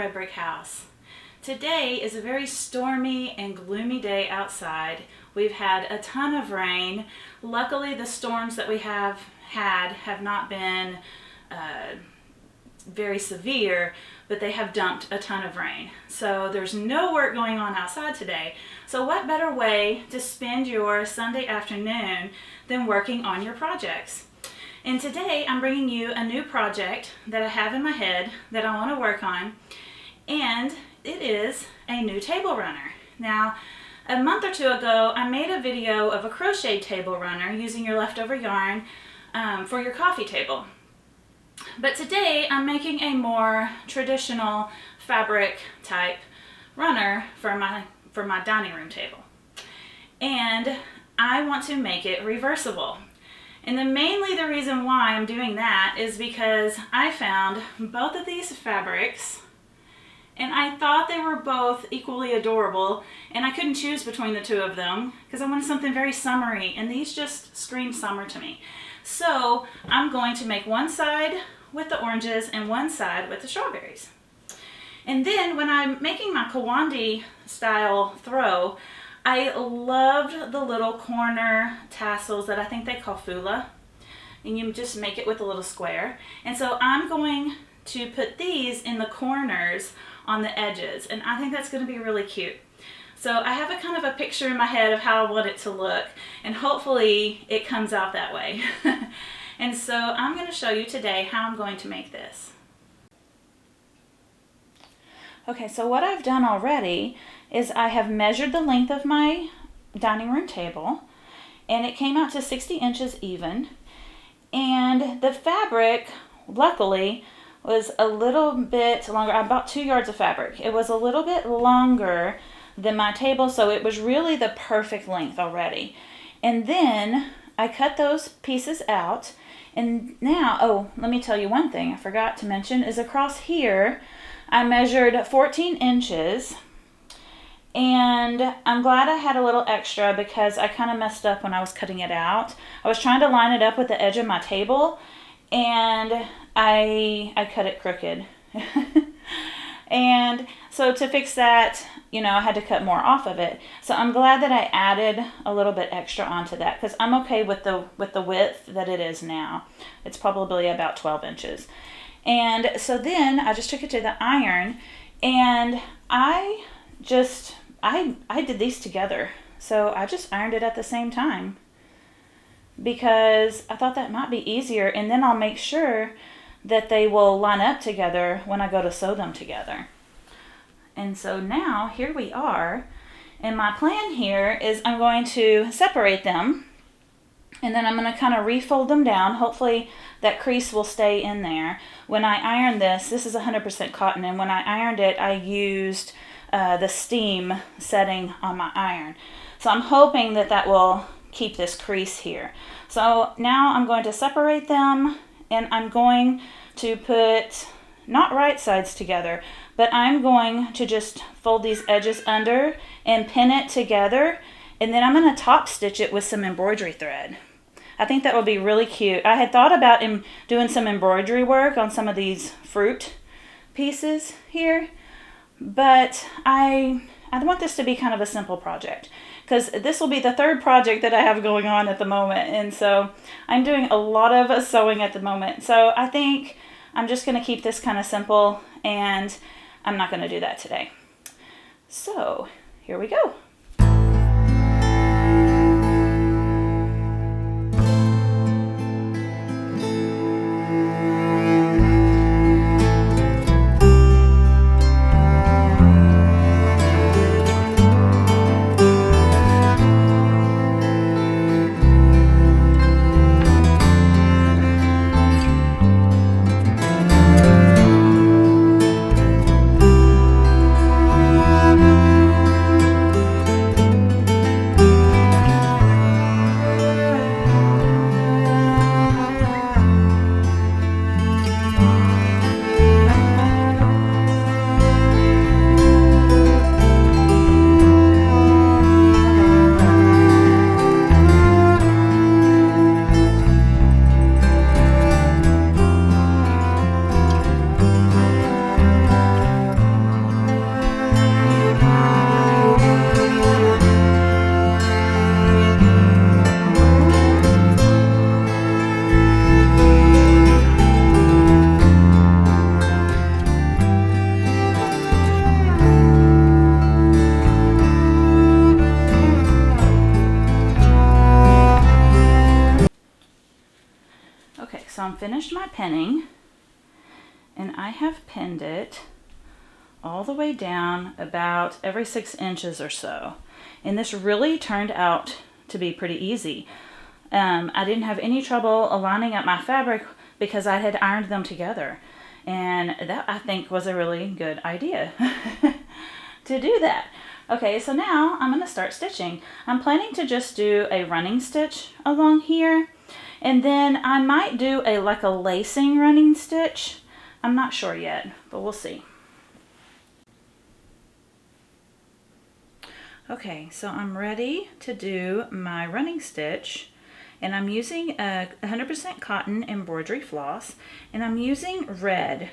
my brick house. Today is a very stormy and gloomy day outside. We've had a ton of rain. Luckily, the storms that we have had have not been very severe, but they have dumped a ton of rain. So there's no work going on outside today. So what better way to spend your Sunday afternoon than working on your projects? And today I'm bringing you a new project that I have in my head that I want to work on, and it is a new table runner. Now, a month or two ago, I made a video of a crochet table runner using your leftover yarn for your coffee table. But today I'm making a more traditional fabric type runner for my dining room table. And I want to make it reversible. And then mainly the reason why I'm doing that is because I found both of these fabrics and I thought they were both equally adorable, and I couldn't choose between the two of them because I wanted something very summery, and these just scream summer to me. So I'm going to make one side with the oranges and one side with the strawberries. And then when I'm making my Kawandi style throw, I loved the little corner tassels that I think they call fula, and you just make it with a little square. And so I'm going to put these in the corners on the edges, and I think that's going to be really cute. So I have a kind of a picture in my head of how I want it to look, and hopefully it comes out that way. And so I'm going to show you today how I'm going to make this. Okay, so what I've done already is I have measured the length of my dining room table, and it came out to 60 inches even. And the fabric, luckily, was a little bit longer. I bought 2 yards of fabric. It was a little bit longer than my table, so it was really the perfect length already. And then I cut those pieces out. And now, oh, let me tell you one thing I forgot to mention is across here, I measured 14 inches. And I'm glad I had a little extra because I kind of messed up when I was cutting it out. I was trying to line it up with the edge of my table, and I cut it crooked. And so to fix that, I had to cut more off of it. So I'm glad that I added a little bit extra onto that because I'm okay with the width that it is now. It's probably about 12 inches. And so then I just took it to the iron, and I did these together. So I just ironed it at the same time because I thought that might be easier, and then I'll make sure that they will line up together when I go to sew them together. And so now here we are, and my plan here is I'm going to separate them, and then I'm going to kind of refold them down. Hopefully that crease will stay in there. When I iron this is 100% cotton, and when I ironed it, I used the steam setting on my iron. So I'm hoping that will keep this crease here. So now I'm going to separate them, and I'm going to put, not right sides together, but I'm going to just fold these edges under and pin it together, and then I'm going to top stitch it with some embroidery thread. I think that would be really cute. I had thought about doing some embroidery work on some of these fruit pieces here, but I want this to be kind of a simple project because this will be the third project that I have going on at the moment, and so I'm doing a lot of sewing at the moment. So I think I'm just going to keep this kind of simple, and I'm not going to do that today. So here we go. finished my pinning, and I have pinned it all the way down about every 6 inches or so. And this really turned out to be pretty easy. I didn't have any trouble aligning up my fabric because I had ironed them together. And that, I think, was a really good idea to do that. Okay, so now I'm going to start stitching. I'm planning to just do a running stitch along here, and then I might do like a lacing running stitch. I'm not sure yet, but we'll see. Okay, so I'm ready to do my running stitch, and I'm using a 100% cotton embroidery floss, and I'm using red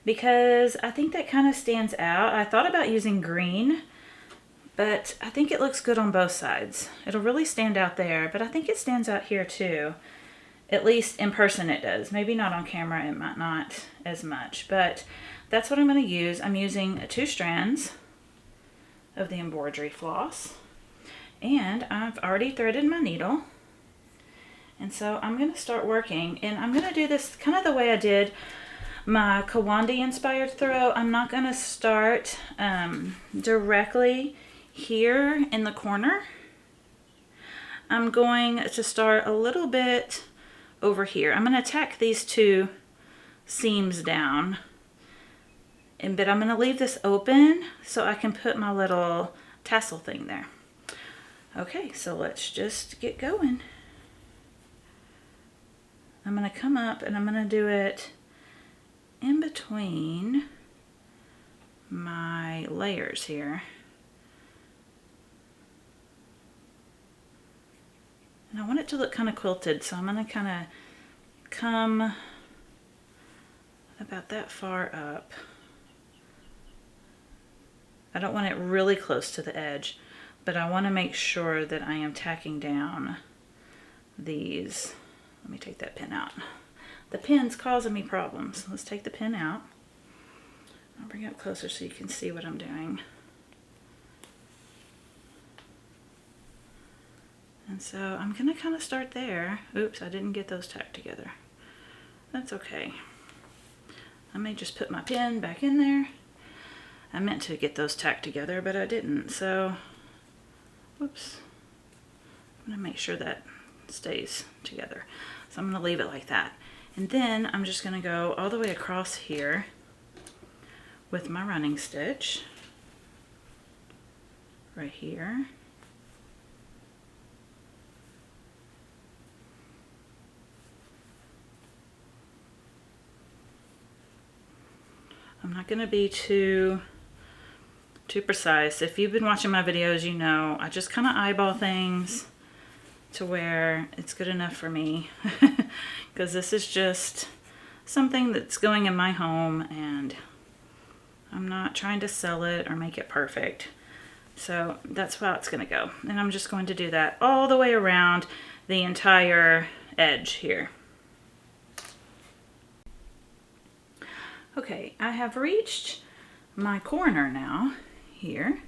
because I think that kind of stands out. I thought about using green, but I think it looks good on both sides. It'll really stand out there, but I think it stands out here too. At least in person it does. Maybe not on camera, it might not as much, but that's what I'm going to use. I'm using 2 strands of the embroidery floss, and I've already threaded my needle. And so I'm going to start working, and I'm going to do this kind of the way I did my Kawandi inspired throw. I'm not going to start directly here in the corner. I'm going to start a little bit over here. I'm going to tack these 2 seams down, but I'm going to leave this open so I can put my little tassel thing there. Okay, so let's just get going. I'm going to come up and I'm going to do it in between my layers here. And I want it to look kind of quilted, so I'm going to kind of come about that far up. I don't want it really close to the edge, but I want to make sure that I am tacking down these. Let me take that pin out. The pin's causing me problems. Let's take the pin out. I'll bring it up closer so you can see what I'm doing. And so I'm going to kind of start there. Oops, I didn't get those tacked together. That's okay. I may just put my pin back in there. I meant to get those tacked together, but I didn't. So, whoops. I'm going to make sure that stays together. So I'm going to leave it like that. And then I'm just going to go all the way across here with my running stitch. Right here. I'm not going to be too precise. If you've been watching my videos, you know I just kind of eyeball things to where it's good enough for me, because this is just something that's going in my home and I'm not trying to sell it or make it perfect. So that's how it's going to go. And I'm just going to do that all the way around the entire edge here. Okay, I have reached my corner now here.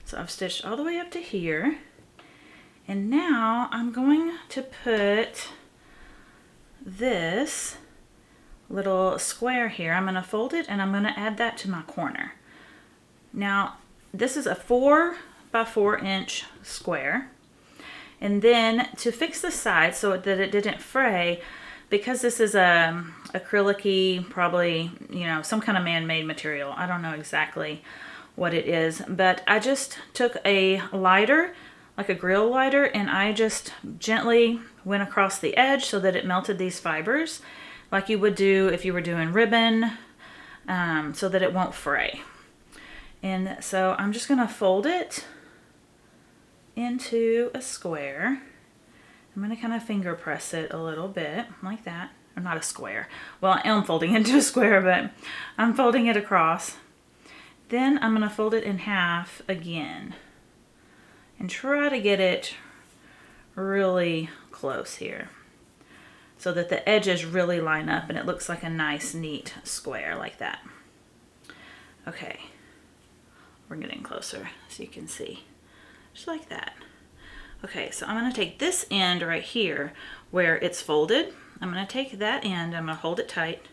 So I've stitched all the way up to here. And now I'm going to put this little square here. I'm going to fold it and I'm going to add that to my corner. Now, this is a 4 by 4 inch square. And then to fix the sides so that it didn't fray, because this is a acrylic-y, probably, you know, some kind of man-made material. I don't know exactly what it is, but I just took a lighter, like a grill lighter, and I just gently went across the edge so that it melted these fibers like you would do if you were doing ribbon, so that it won't fray. And so I'm just going to fold it into a square. I'm going to kind of finger press it a little bit like that. Or not a square. Well, I am folding into a square, but I'm folding it across. Then I'm going to fold it in half again and try to get it really close here so that the edges really line up and it looks like a nice, neat square like that. Okay, bring it in closer so you can see. Just like that. Okay, so I'm going to take this end right here where it's folded. I'm going to take that end, I'm going to hold it tight,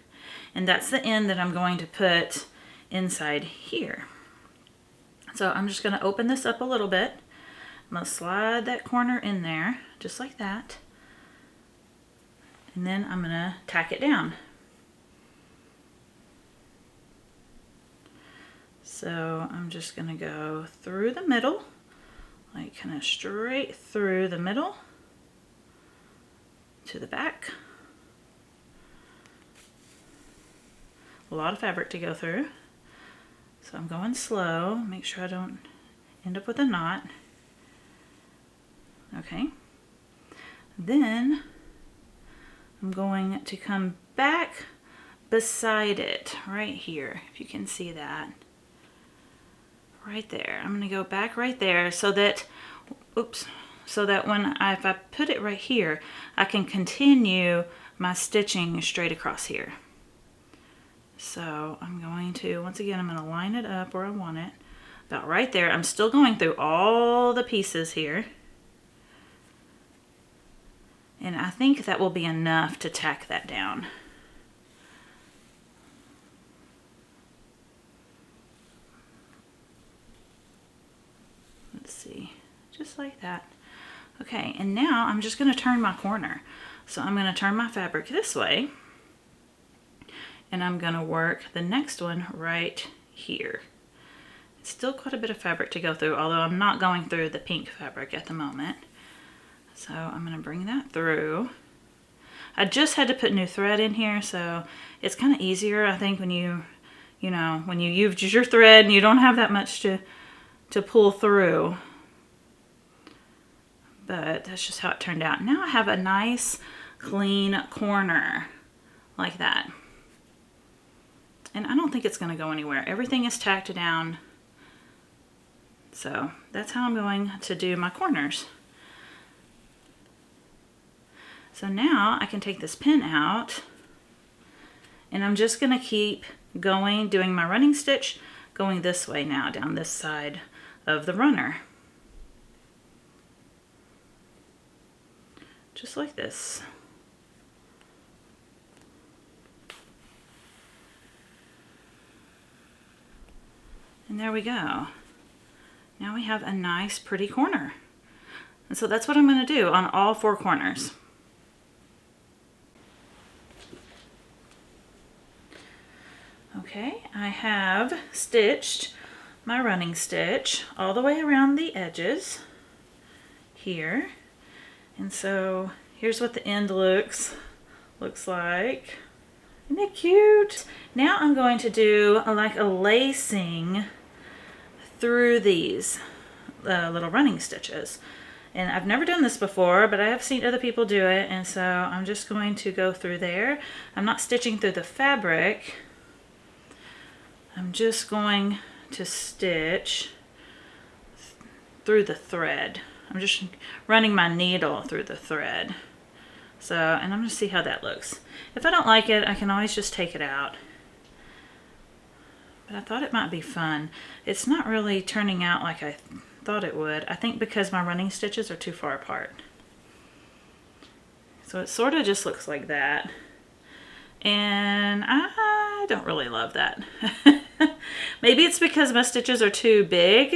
and that's the end that I'm going to put inside here. So I'm just going to open this up a little bit. I'm going to slide that corner in there, just like that. And then I'm going to tack it down. So I'm just going to go through the middle, like kind of straight through the middle to the back. A lot of fabric to go through. So I'm going slow, make sure I don't end up with a knot. Okay. Then I'm going to come back beside it right here, if you can see that. Right there. I'm going to go back right there so that, oops, so that if I put it right here, I can continue my stitching straight across here. So I'm going to, once again, I'm going to line it up where I want it, about right there. I'm still going through all the pieces here. And I think that will be enough to tack that down. Let's see, just like that. Okay, and now I'm just going to turn my corner. So I'm going to turn my fabric this way, and I'm going to work the next one right here. It's still quite a bit of fabric to go through, although I'm not going through the pink fabric at the moment. So I'm going to bring that through. I just had to put new thread in here, so it's kind of easier, I think, when you use your thread and you don't have that much to pull through. But that's just how it turned out. Now I have a nice clean corner like that. And I don't think it's going to go anywhere. Everything is tacked down. So that's how I'm going to do my corners. So now I can take this pin out, and I'm just going to keep going, doing my running stitch, going this way now, down this side of the runner. Just like this. And there we go. Now we have a nice pretty corner. And so that's what I'm going to do on all 4 corners. Okay, I have stitched my running stitch all the way around the edges here. And so here's what the end looks like. Isn't it cute? Now I'm going to do like a lacing through these little running stitches. And I've never done this before, but I have seen other people do it, and so I'm just going to go through there. I'm not stitching through the fabric. I'm just going to stitch through the thread. I'm just running my needle through the thread. So, and I'm going to see how that looks. If I don't like it, I can always just take it out. But I thought it might be fun. It's not really turning out like I thought it would. I think because my running stitches are too far apart. So it sort of just looks like that. And I don't really love that. Maybe it's because my stitches are too big,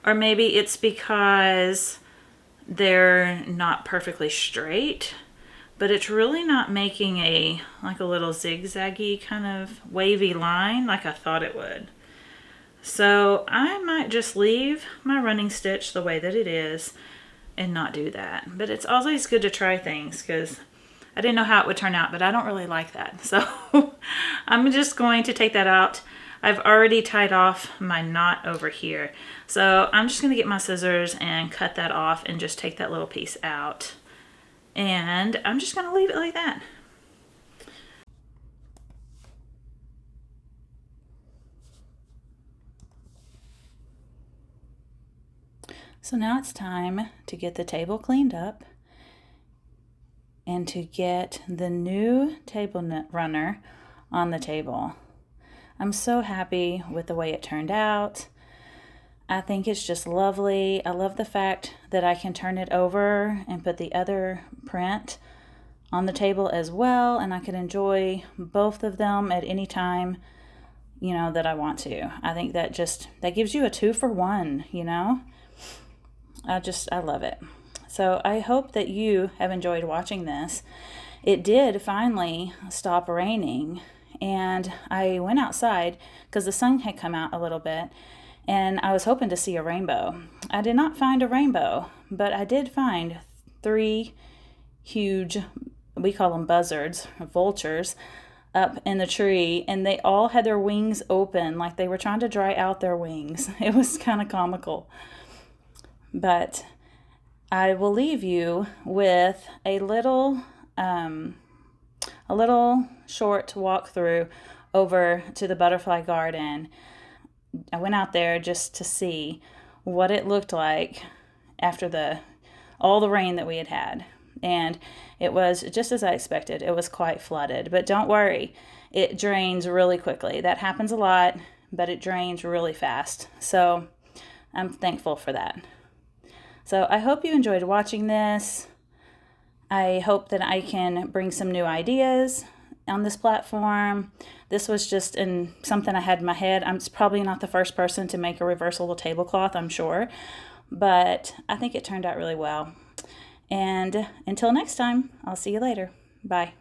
or maybe it's because they're not perfectly straight, but it's really not making like a little zigzaggy kind of wavy line like I thought it would. So I might just leave my running stitch the way that it is and not do that. But it's always good to try things, because I didn't know how it would turn out, but I don't really like that. So I'm just going to take that out. I've already tied off my knot over here. So I'm just going to get my scissors and cut that off and just take that little piece out. And I'm just going to leave it like that. So now it's time to get the table cleaned up and to get the new table runner on the table. I'm so happy with the way it turned out. I think it's just lovely. I love the fact that I can turn it over and put the other print on the table as well, and I could enjoy both of them at any time, that I want to. I think that gives you a 2-for-1, I love it. So I hope that you have enjoyed watching this. It did finally stop raining, and I went outside because the sun had come out a little bit, and I was hoping to see a rainbow. I did not find a rainbow, but I did find 3 huge, we call them buzzards, vultures, up in the tree, and they all had their wings open like they were trying to dry out their wings. It was kind of comical. But I will leave you with a little short walkthrough over to the butterfly garden. I went out there just to see what it looked like after all the rain that we had had. And it was just as I expected. It was quite flooded. But don't worry, it drains really quickly. That happens a lot, but it drains really fast. So I'm thankful for that. So I hope you enjoyed watching this. I hope that I can bring some new ideas on this platform. This was just something I had in my head. I'm probably not the first person to make a reversible tablecloth, I'm sure. But I think it turned out really well. And until next time, I'll see you later. Bye.